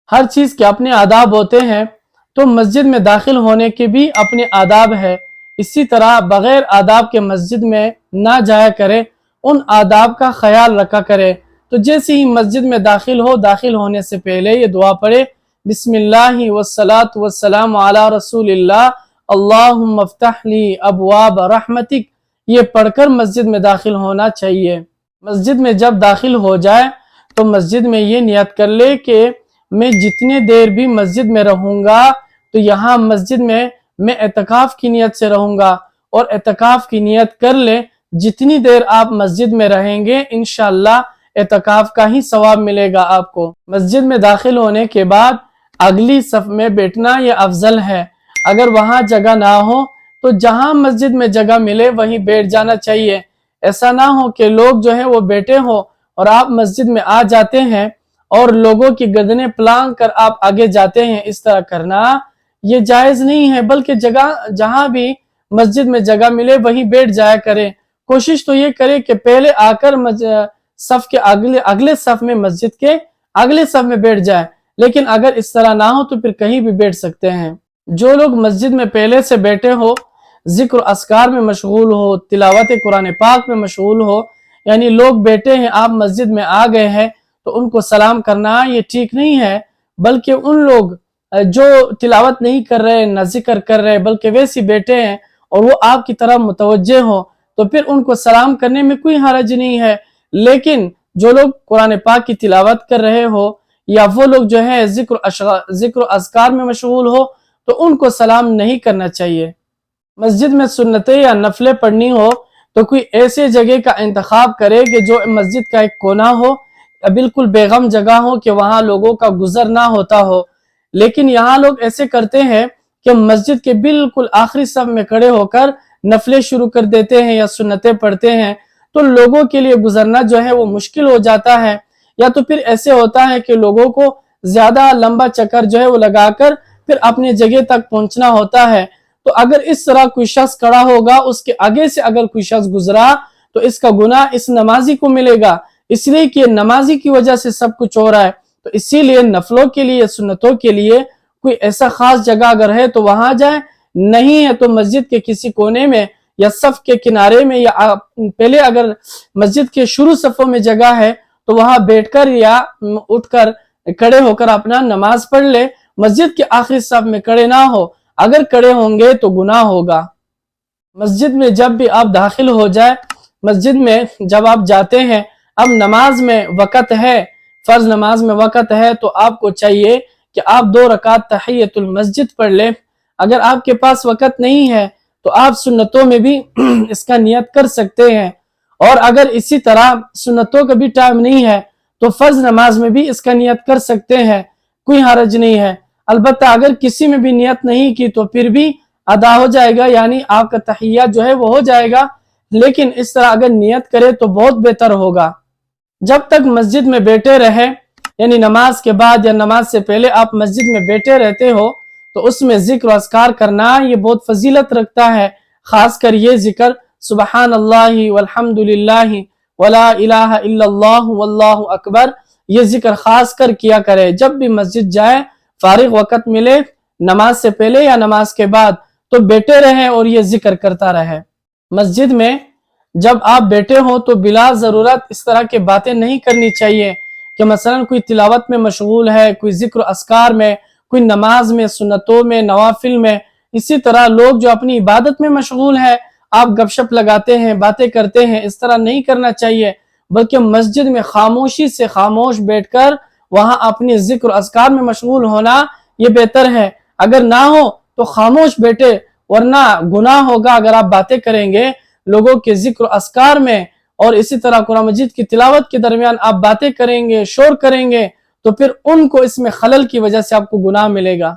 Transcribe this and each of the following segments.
ہر چیز کے اپنے آداب ہوتے ہیں، تو مسجد میں داخل ہونے کے بھی اپنے آداب ہے۔ اسی طرح بغیر آداب کے مسجد میں نہ جایا کرے، ان آداب کا خیال رکھا کرے۔ تو جیسے ہی مسجد میں داخل ہونے سے پہلے یہ دعا پڑھے، بسم اللہ والصلاة والسلام علی رسول اللہ، اللہم افتح لی ابواب رحمتک، یہ پڑھ کر مسجد میں داخل ہونا چاہیے۔ مسجد میں جب داخل ہو جائے تو مسجد میں یہ نیت کر لے کہ میں جتنے دیر بھی مسجد میں رہوں گا تو یہاں مسجد میں اعتکاف کی نیت سے رہوں گا، اور اعتکاف کی نیت کر لے جتنی دیر آپ مسجد میں رہیں گے انشاءاللہ اعتکاف کا ہی ثواب ملے گا آپ کو۔ مسجد میں داخل ہونے کے بعد اگلی صف میں بیٹھنا یہ افضل ہے۔ اگر وہاں جگہ نہ ہو تو جہاں مسجد میں جگہ ملے وہیں بیٹھ جانا چاہیے۔ ایسا نہ ہو کہ لوگ جو ہیں وہ بیٹھے ہوں اور آپ مسجد میں آ جاتے ہیں اور لوگوں کی گردنیں پلانگ کر آپ آگے جاتے ہیں۔ اس طرح کرنا یہ جائز نہیں ہے، بلکہ جہاں بھی مسجد میں جگہ ملے وہیں بیٹھ جایا کرے۔ کوشش تو یہ کرے کہ پہلے آ کر صف کے اگلے صف میں مسجد کے اگلے صف میں بیٹھ جائے، لیکن اگر اس طرح نہ ہو تو پھر کہیں بھی بیٹھ سکتے ہیں۔ جو لوگ مسجد میں پہلے سے بیٹھے ہو، ذکر و اذکار میں مشغول ہو، تلاوت قرآن پاک میں مشغول ہو، یعنی لوگ بیٹھے ہیں آپ مسجد میں آ گئے ہیں تو ان کو سلام کرنا یہ ٹھیک نہیں ہے، بلکہ ان لوگ جو تلاوت نہیں کر رہے نہ ذکر کر رہے بلکہ ویسے بیٹھے ہیں اور وہ آپ کی طرف متوجہ ہوں تو پھر ان کو سلام کرنے میں کوئی حرج نہیں ہے۔ لیکن جو لوگ قرآن پاک کی تلاوت کر رہے ہو یا وہ لوگ جو ہے ذکر و اذکار میں مشغول ہو تو ان کو سلام نہیں کرنا چاہیے۔ مسجد میں سنتیں یا نفلیں پڑھنی ہو تو کوئی ایسے جگہ کا انتخاب کرے کہ جو مسجد کا ایک کونا ہو، بالکل بیغم جگہ ہو کہ وہاں لوگوں کا گزر نہ ہوتا ہو۔ لیکن یہاں لوگ ایسے کرتے ہیں کہ مسجد کے بالکل آخری صف میں کھڑے ہو کر نفلیں شروع کر دیتے ہیں یا سنتیں پڑھتے ہیں، تو لوگوں کے لیے گزرنا جو ہے وہ مشکل ہو جاتا ہے۔ یا تو پھر ایسے ہوتا ہے کہ لوگوں کو زیادہ لمبا چکر جو ہے وہ لگا کر پھر اپنے جگہ تک پہنچنا ہوتا ہے۔ تو اگر اس طرح کوئی شخص کھڑا ہوگا، اس کے آگے سے اگر کوئی شخص گزرا تو اس کا گناہ اس نمازی کو ملے گا، اس لیے کہ نمازی کی وجہ سے سب کچھ ہو رہا ہے۔ تو اسی لیے نفلوں کے لیے، سنتوں کے لیے کوئی ایسا خاص جگہ اگر ہے تو وہاں جائیں، نہیں ہے تو مسجد کے کسی کونے میں یا صف کے کنارے میں، یا پہلے اگر مسجد کے شروع صفوں میں جگہ ہے تو وہاں بیٹھ کر یا اٹھ کر کھڑے ہو کر اپنا نماز پڑھ لے۔ مسجد کے آخری صف میں کھڑے نہ ہو، اگر کھڑے ہوں گے تو گناہ ہوگا۔ مسجد میں جب بھی آپ داخل ہو جائے، مسجد میں جب آپ جاتے ہیں، اب نماز میں وقت ہے، فرض نماز میں وقت ہے تو آپ کو چاہیے کہ آپ 2 رکعت تحیۃ المسجد پڑھ لیں۔ اگر آپ کے پاس وقت نہیں ہے تو آپ سنتوں میں بھی اس کا نیت کر سکتے ہیں، اور اگر اسی طرح سنتوں کا بھی ٹائم نہیں ہے تو فرض نماز میں بھی اس کا نیت کر سکتے ہیں، کوئی حرج نہیں ہے۔ البتہ اگر کسی میں بھی نیت نہیں کی تو پھر بھی ادا ہو جائے گا، یعنی آپ کا تحیات جو ہے وہ ہو جائے گا، لیکن اس طرح اگر نیت کرے تو بہت بہتر ہوگا۔ جب تک مسجد میں بیٹھے رہے، یعنی نماز کے بعد یا نماز سے پہلے آپ مسجد میں بیٹھے رہتے ہو تو اس میں ذکر و اذکار کرنا یہ بہت فضیلت رکھتا ہے۔ خاص کر یہ ذکر سبحان اللہ والحمد للہ ولا الہ الا اللہ واللہ اکبر، یہ ذکر خاص کر کیا کرے۔ جب بھی مسجد جائے، فارغ وقت ملے، نماز سے پہلے یا نماز کے بعد، تو بیٹھے رہے اور یہ ذکر کرتا رہے۔ مسجد میں جب آپ بیٹھے ہوں تو بلا ضرورت اس طرح کے باتیں نہیں کرنی چاہیے کہ مثلا کوئی تلاوت میں مشغول ہے، کوئی ذکر و اذکار میں، کوئی نماز میں، سنتوں میں، نوافل میں۔ اسی طرح لوگ جو اپنی عبادت میں مشغول ہے، آپ گپ شپ لگاتے ہیں، باتیں کرتے ہیں، اس طرح نہیں کرنا چاہیے، بلکہ مسجد میں خاموشی سے خاموش بیٹھ کر وہاں اپنی ذکر و اذکار میں مشغول ہونا یہ بہتر ہے۔ اگر نہ ہو تو خاموش بیٹھے، ورنہ گناہ ہوگا اگر آپ باتیں کریں گے لوگوں کے ذکر و اذکار میں، اور اسی طرح قرآن مجید کی تلاوت کے درمیان آپ باتیں کریں گے، شور کریں گے، تو پھر ان کو اس میں خلل کی وجہ سے آپ کو گناہ ملے گا۔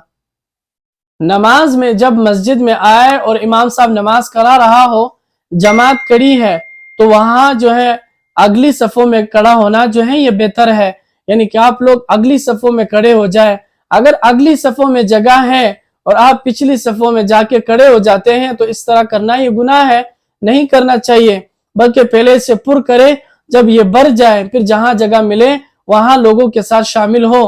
نماز میں جب مسجد میں آئے اور امام صاحب نماز کرا رہا ہو، جماعت کڑی ہے، تو وہاں جو ہے اگلی صفوں میں کھڑا ہونا جو ہے یہ بہتر ہے، یعنی کہ آپ لوگ اگلی صفوں میں کھڑے ہو جائے۔ اگر اگلی صفوں میں جگہ ہے اور آپ پچھلی صفوں میں جا کے کھڑے ہو جاتے ہیں تو اس طرح کرنا یہ گناہ ہے، نہیں کرنا چاہیے، بلکہ پہلے سے پر کرے، جب یہ بھر جائے پھر جہاں جگہ ملے وہاں لوگوں کے ساتھ شامل ہو۔